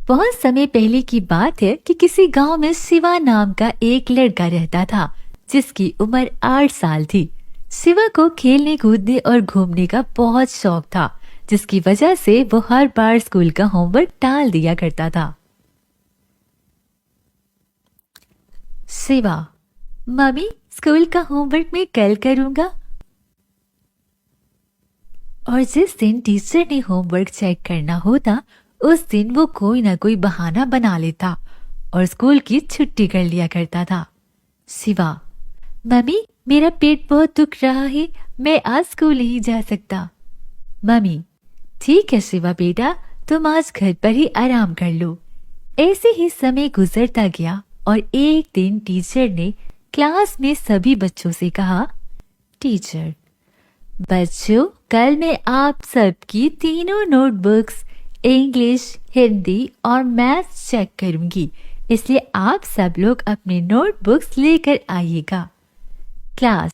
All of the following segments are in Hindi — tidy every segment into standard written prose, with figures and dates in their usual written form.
बहुत समय पहले की बात है कि किसी गांव में शिवा नाम का एक लड़का रहता था जिसकी उम्र 8 साल थी। शिवा को खेलने कूदने और घूमने का बहुत शौक था, जिसकी वजह से वो हर बार स्कूल का होमवर्क टाल दिया करता था। शिवा, मम्मी स्कूल का होमवर्क मैं कल करूंगा। और जिस दिन टीचर ने होमवर्क चेक करना होता उस दिन वो कोई ना कोई बहाना बना लेता और स्कूल की छुट्टी कर लिया करता था। शिवा, मम्मी मेरा पेट बहुत दुख रहा है, मैं आज स्कूल नहीं जा सकता। मम्मी, ठीक है शिवा बेटा, तुम आज घर पर ही आराम कर लो। ऐसे ही समय गुजरता गया और एक दिन टीचर ने क्लास में सभी बच्चों से कहा, टीचर, बच्चों कल मैं आप सबकी तीनों नोटबुक्स इंग्लिश, हिंदी और मैथ्स चेक करूंगी, इसलिए आप सब लोग अपने नोटबुक्स लेकर आइएगा। Class,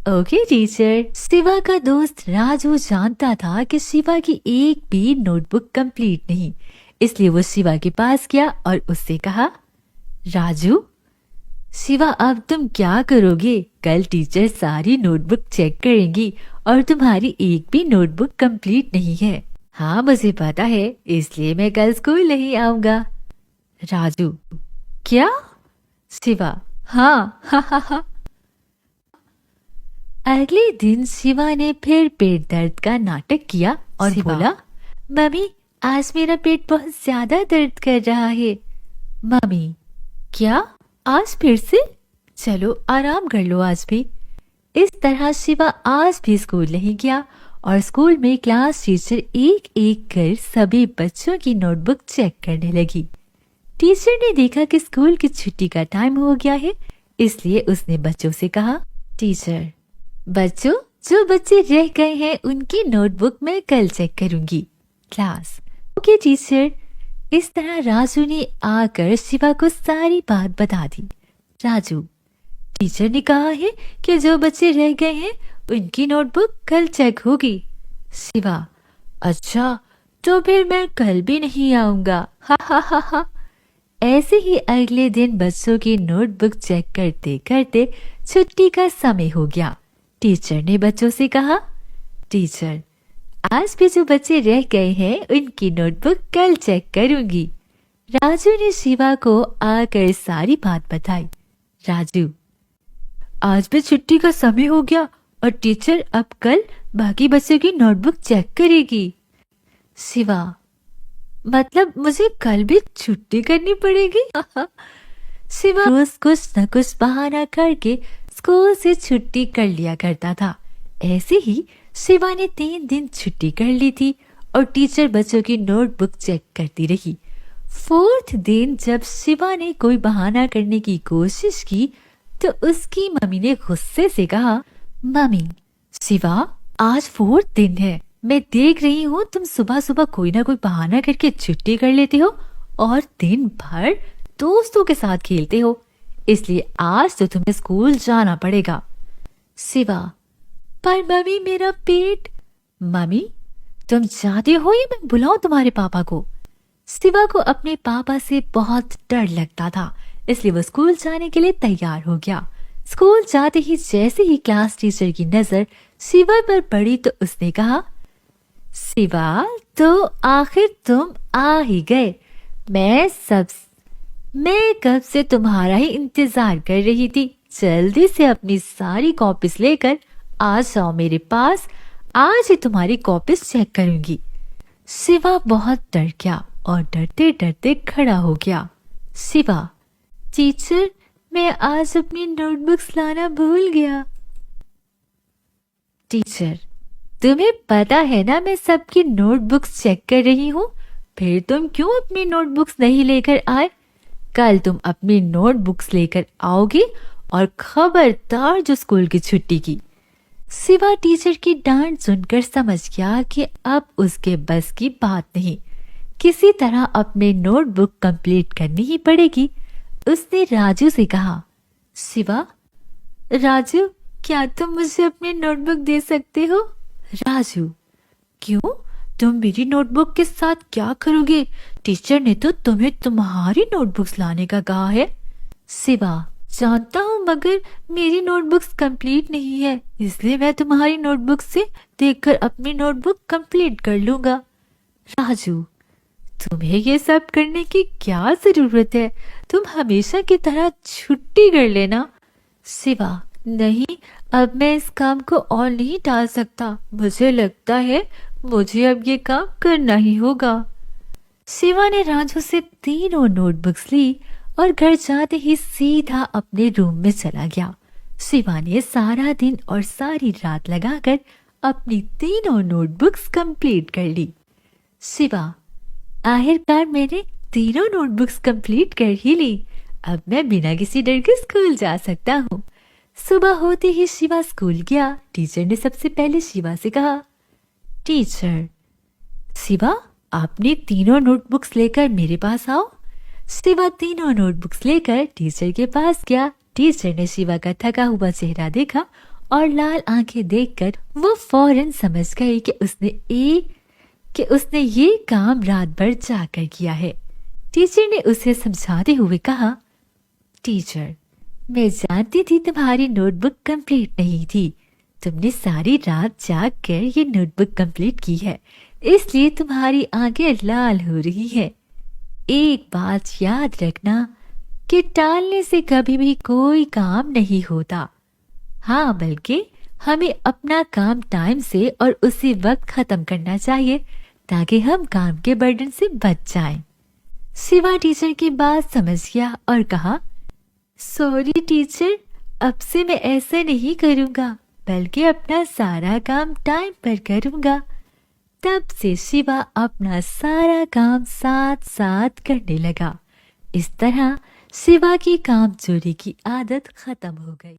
okay teacher. शिवा का दोस्त राजू जानता था कि शिवा की एक भी नोटबुक कंप्लीट नहीं, इसलिए वो शिवा के पास गया और उससे कहा, राजू, शिवा अब तुम क्या करोगे? कल टीचर सारी नोटबुक चेक करेंगी और तुम्हारी एक भी नोटबुक कंप्लीट नहीं है। हाँ मुझे पता है, इसलिए मैं कल स्कूल नहीं आऊंगा। राजू, क्या? शिवा, हाँ हा हा हा। अगले दिन शिवा ने फिर पेट दर्द का नाटक किया और बोला, मम्मी आज मेरा पेट बहुत ज्यादा दर्द कर रहा है। मम्मी, क्या आज फिर से? चलो आराम कर लो आज भी। इस तरह शिवा आज भी स्कूल नहीं गया और स्कूल में क्लास टीचर एक एक कर सभी बच्चों की नोटबुक चेक करने लगी। टीचर ने देखा कि स्कूल की छुट्टी का टाइम हो गया है, इसलिए उसने बच्चों से कहा, टीचर, बच्चों जो बच्चे रह गए हैं उनकी नोटबुक मैं कल चेक करूंगी। Class, okay teacher. इस तरह राजू ने आकर शिवा को सारी बात बता दी। राजू, टीचर ने कहा है कि जो बच्चे रह गए हैं उनकी नोटबुक कल चेक होगी। शिवा, अच्छा तो फिर मैं कल भी नहीं आऊंगा। हा हा हा हा। ऐसे ही अगले दिन बच्चों की नोटबुक चेक करते करते छुट्टी का समय हो गया। टीचर ने बच्चों से कहा, टीचर आज भी जो बच्चे रह गए हैं उनकी नोटबुक कल चेक करूंगी। राजू ने शिवा को आकर सारी बात बताई। राजू, आज भी छुट्टी का समय हो गया और टीचर अब कल बाकी बच्चों की नोटबुक चेक करेगी। शिवा, मतलब मुझे कल भी छुट्टी करनी पड़ेगी? शिवा रोज कुछ न कुछ बहाना करके स्कूल से छुट्टी कर लिया करता था। ऐसे ही शिवा ने 3 दिन छुट्टी कर ली थी और टीचर बच्चों की नोटबुक चेक करती रही। 4th दिन जब शिवा ने कोई बहाना करने की कोशिश की तो उसकी मम्मी ने गुस्से से कहा, मम्मी, शिवा आज 4th दिन है, मैं देख रही हूँ तुम सुबह सुबह कोई ना कोई बहाना करके छुट्टी कर लेते हो और दिन भर दोस्तों के साथ खेलते हो, इसलिए आज तो तुम्हें स्कूल जाना पड़ेगा। शिवा, पर मम्मी मेरा पेट। मम्मी, तुम चाहते हो या मैं बुलाऊं तुम्हारे पापा को? शिवा को अपने पापा से बहुत डर लगता था, इसलिए वो स्कूल जाने के लिए तैयार हो गया। स्कूल जाते ही जैसे ही क्लास टीचर की नजर शिवा पर पड़ी तो उसने कहा, शिवा तो आखिर तुम आ ही गए। मैं कब से तुम्हारा ही इंतजार कर रही थी। जल्दी से अपनी सारी कॉपीज लेकर आ जाओ मेरे पास, आज ही तुम्हारी कॉपीज चेक करूंगी। शिवा बहुत डर गया और डरते डरते खड़ा हो गया। शिवा, टीचर मैं आज अपनी नोटबुक्स लाना भूल गया। टीचर, तुम्हें पता है ना मैं सबकी नोटबुक्स चेक कर रही हूँ, फिर तुम क्यों अपनी नोटबुक्स नहीं लेकर आए? कल तुम अपनी नोटबुक्स लेकर आओगे और खबरदार जो स्कूल की छुट्टी की। शिवा टीचर की डांट सुनकर समझ गया कि अब उसके बस की बात नहीं, किसी तरह अपने नोटबुक कंप्लीट करनी ही पड़ेगी। उसने राजू से कहा, शिवा, राजू क्या तुम मुझे अपनी नोटबुक दे सकते हो? राजू, क्यों, तुम मेरी नोटबुक के साथ क्या करोगे? टीचर ने तो तुम्हें तुम्हारी नोटबुक्स लाने का कहा है। शिवा, जानता हूँ, मगर मेरी नोटबुक्स कंप्लीट नहीं है, इसलिए मैं तुम्हारी नोटबुक से देखकर अपनी नोटबुक कंप्लीट कर लूंगा। राजू, तुम्हें ये सब करने की क्या जरूरत है? तुम हमेशा की तरह छुट्टी कर लेना। शिवा, नहीं, अब मैं इस काम को और नहीं टाल सकता। मुझे लगता है मुझे अब ये काम करना ही होगा। शिवा ने राजू से तीनों नोटबुक्स ली और घर जाते ही सीधा अपने रूम में चला गया। शिवा ने सारा दिन और सारी रात लगाकर अपनी तीनों नोटबुक्स कंप्लीट कर ली। शिवा, आखिरकार मैंने तीनों नोटबुक्स कंप्लीट कर ही ली। अब मैं बिना किसी डर के स्कूल जा सकता हूँ। सुबह होते ही शिवा स्कूल गया। टीचर ने सबसे पहले शिवा से कहा, टीचर, शिवा, आपने तीनों नोटबुक्स लेकर मेरे पास आओ। शिवा तीनों नोटबुक्स लेकर टीचर के पास गया। टीचर ने शिवा का थका हुआ चेहरा देखा और लाल आंखें देखकर वो फौरन समझ गई कि उसने ये काम रात भर जाकर किया है। टीचर ने उसे समझाते हुए कहा, टीचर, मैं जानती थी तुम्हारी नोटबुक कंप्लीट नहीं थी। तुमने सारी रात जाग कर ये नोटबुक कंप्लीट की है, इसलिए तुम्हारी आंखें लाल हो रही है। एक बात याद रखना कि टालने से कभी भी कोई काम नहीं होता। हाँ, बल्कि हमें अपना काम टाइम से और उसी वक्त खत्म करना चाहिए ताकि हम काम के बर्डन से बच जाएं। शिवा टीचर की बात समझ गया और कहा, सॉरी टीचर, अब से मैं ऐसा नहीं करूँगा, बल्कि अपना सारा काम टाइम पर करूँगा। तब से शिवा अपना सारा काम साथ साथ करने लगा। इस तरह शिवा की काम चोरी की आदत खत्म हो गई।